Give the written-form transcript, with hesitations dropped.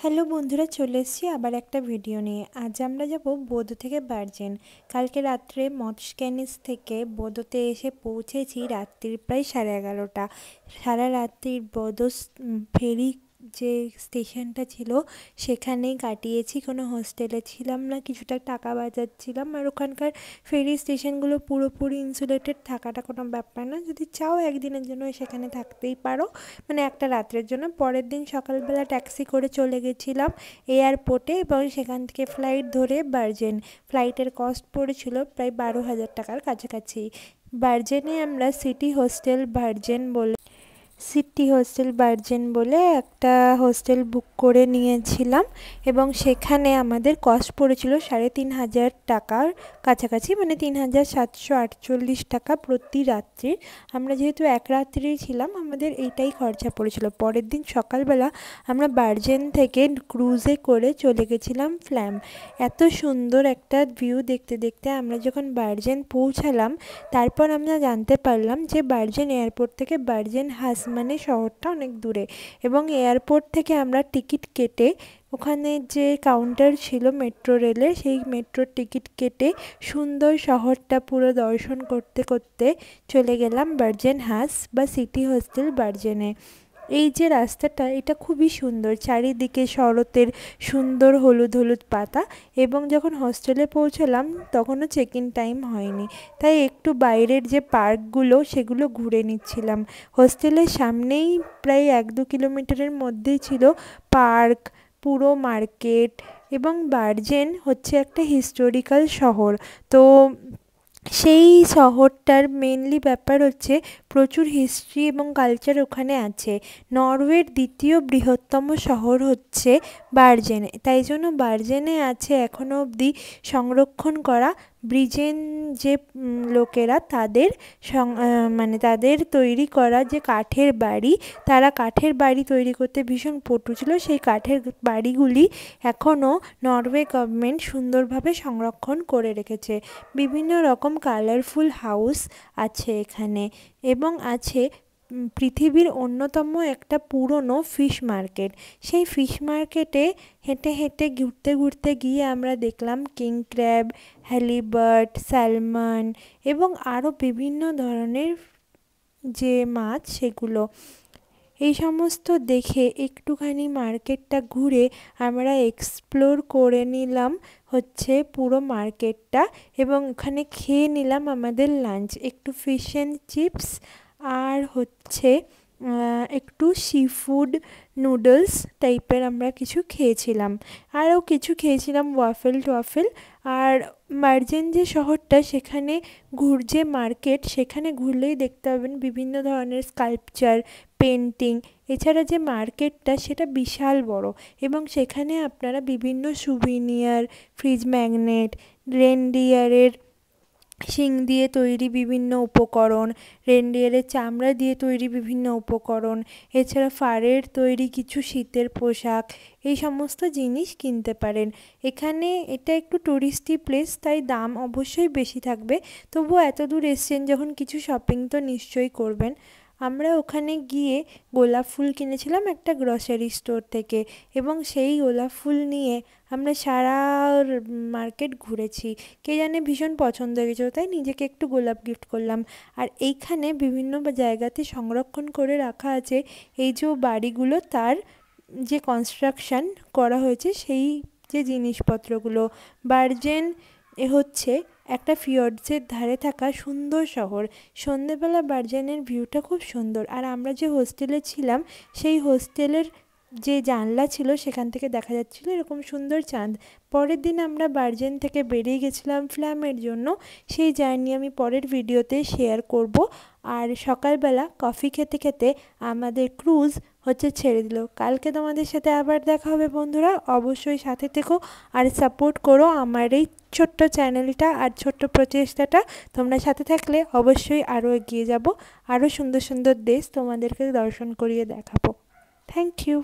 Hello বন্ধুরা, চলে এসেছি আবার একটা ভিডিও নিয়ে। আজ আমরা যাব বোদো থেকে বার্জেন। কালকে রাত্রে মৎস্যক্যানিস থেকে বোদোতে এসে পৌঁছেছি রাত্রির প্রায় 11:30। সারা রাত্রির বোদো ফেরি যে স্টেশনটা ছিল সেখানেই কাটিয়েছি। কোনো হোস্টেলে ছিলাম না, কিছুটা টাকা বাঁচাচ্ছিলাম। আর ওখানকার ফেরি স্টেশনগুলো পুরোপুরি ইনসুলেটেড, থাকাটা কোনো ব্যাপার না। যদি চাও একদিনের জন্য সেখানে থাকতেই পারো, মানে একটা রাত্রের জন্য। পরের দিন সকালবেলা ট্যাক্সি করে চলে গেছিলাম এয়ারপোর্টে এবং সেখান থেকে ফ্লাইট ধরে বার্জেন। ফ্লাইটের কস্ট পড়েছিল প্রায় 12,000 টাকার কাছাকাছি। বার্জেনে আমরা সিটি হোস্টেল বার্জেন বলে একটা হোস্টেল বুক করে নিয়েছিলাম এবং সেখানে আমাদের কস্ট পড়েছিল 3,500 টাকার কাছাকাছি, মানে 3,748 টাকা প্রতি রাত্রি। আমরা যেহেতু এক রাত্রি ছিলাম, আমাদের এইটাই খরচা পড়েছিল। পরের দিন সকালবেলা আমরা বার্জেন থেকে ক্রুজে করে চলে গেছিলাম ফ্ল্যাম। এত সুন্দর একটা ভিউ দেখতে দেখতে আমরা যখন বার্জেন পৌঁছালাম, তারপর আমরা জানতে পারলাম যে বার্জেন এয়ারপোর্ট থেকে বার্জেন হাস মানে শহরটা অনেক দূরে। এবং এয়ারপোর্ট থেকে আমরা টিকিট কেটে ওখানে যে কাউন্টার ছিল মেট্রো রেলের, সেই মেট্রোর টিকিট কেটে সুন্দর শহরটা পুরো দর্শন করতে করতে চলে গেলাম বার্জেন হাস বা সিটি হোস্টেল বার্জেনে। এই যে রাস্তাটা, এটা খুবই সুন্দর, চারিদিকে শরতের সুন্দর হলুদ হলুদ পাতা। এবং যখন হোস্টেলে পৌঁছলাম তখনও চেক ইন টাইম হয়নি, তাই একটু বাইরের যে পার্কগুলো সেগুলো ঘুরে নিচ্ছিলাম। হোস্টেলের সামনেই প্রায় 1-2 কিলোমিটারের মধ্যেই ছিল পার্ক, পুরো মার্কেট। এবং বার্জেন হচ্ছে একটা হিস্টোরিক্যাল শহর। তো সেই শহরটার মেনলি ব্যাপার হচ্ছে প্রচুর হিস্ট্রি এবং কালচার ওখানে আছে। নরওয়ের দ্বিতীয় বৃহত্তম শহর হচ্ছে বার্জেনে, তাই জন্য বার্জেনে আছে এখনও অবধি সংরক্ষণ করা ব্রিজেন যে লোকেরা, তাদের মানে তাদের তৈরি করা যে কাঠের বাড়ি, তারা কাঠের বাড়ি তৈরি করতে ভীষণ পটু ছিল। সেই কাঠের বাড়িগুলি এখনও নরওয়ে গভর্নমেন্ট সুন্দরভাবে সংরক্ষণ করে রেখেছে। বিভিন্ন রকম কালারফুল হাউস আছে এখানে এবং আছে পৃথিবীর অন্যতম একটা পুরনো ফিশ মার্কেট। সেই ফিশ মার্কেটে হেঁটে হেঁটে ঘুরতে ঘুরতে গিয়ে আমরা দেখলাম কিং ক্র্যাব, হ্যালিবার্ট, স্যালমন এবং আরও বিভিন্ন ধরনের যে মাছ সেগুলো। এই সমস্ত দেখে একটুখানি মার্কেটটা ঘুরে আমরা এক্সপ্লোর করে নিলাম হচ্ছে পুরো মার্কেটটা। এবং ওখানে খেয়ে নিলাম আমাদের লাঞ্চ, একটু ফিশ অ্যান্ড চিপস আর হচ্ছে একটু সি ফুড নুডলস টাইপের আমরা কিছু খেয়েছিলাম। আরও কিছু খেয়েছিলাম ওয়াফেল টোয়াফেল। আর বার্জেন যে শহরটা, সেখানে যে মার্কেট, সেখানে ঘুরলেই দেখতে পাবেন বিভিন্ন ধরনের স্কাল্পচার, পেন্টিং। এছাড়া যে মার্কেটটা সেটা বিশাল বড় এবং সেখানে আপনারা বিভিন্ন সুভিনিয়ার, ফ্রিজ ম্যাগনেট, রেনডিয়ারের শিং দিয়ে তৈরি বিভিন্ন উপকরণ, রেনডিয়ারের চামড়া দিয়ে তৈরি বিভিন্ন উপকরণ, এছাড়া ফারের তৈরি কিছু শীতের পোশাক, এই সমস্ত জিনিস কিনতে পারেন। এখানে এটা একটু টুরিস্টি প্লেস, তাই দাম অবশ্যই বেশি থাকবে। তবুও এত দূর এসছেন যখন, কিছু শপিং তো নিশ্চয়ই করবেন। আমরা ওখানে গিয়ে গোলাপ ফুল কিনেছিলাম একটা গ্রসারি স্টোর থেকে এবং সেই গোলাপ ফুল নিয়ে আমরা সারা মার্কেট ঘুরেছি। কে জানে ভীষণ পছন্দ হয়ে গেছিলো, তাই নিজেকে একটু গোলাপ গিফট করলাম। আর এইখানে বিভিন্ন জায়গাতে সংরক্ষণ করে রাখা আছে এই যে বাড়িগুলো, তার যে কনস্ট্রাকশন করা হয়েছে সেই যে জিনিসপত্রগুলো। বার্জেন হচ্ছে একটা ফিয়র্ডসের ধারে থাকা সুন্দর শহর। সন্ধেবেলা বার্জেনের ভিউটা খুব সুন্দর। আর আমরা যে হোস্টেলে ছিলাম, সেই হোস্টেলের যে জানলা ছিল সেখান থেকে দেখা যাচ্ছিল এরকম সুন্দর চাঁদ। পরের দিন আমরা বার্জেন থেকে বেরিয়ে গেছিলাম ফ্ল্যামের জন্য। সেই জার্নি আমি পরের ভিডিওতে শেয়ার করব। আর সকালবেলা কফি খেতে খেতে আমাদের ক্রুজ হচ্ছে ছেড়ে দিল। কালকে তোমাদের সাথে আবার দেখা হবে বন্ধুরা, অবশ্যই সাথে থেকো আর সাপোর্ট করো আমার এই ছোট্ট চ্যানেলটা আর ছোট্ট প্রচেষ্টাটা। তোমরা সাথে থাকলে অবশ্যই আরও এগিয়ে যাব, আরও সুন্দর সুন্দর দেশ তোমাদেরকে দর্শন করিয়ে দেখাবো। Thank you.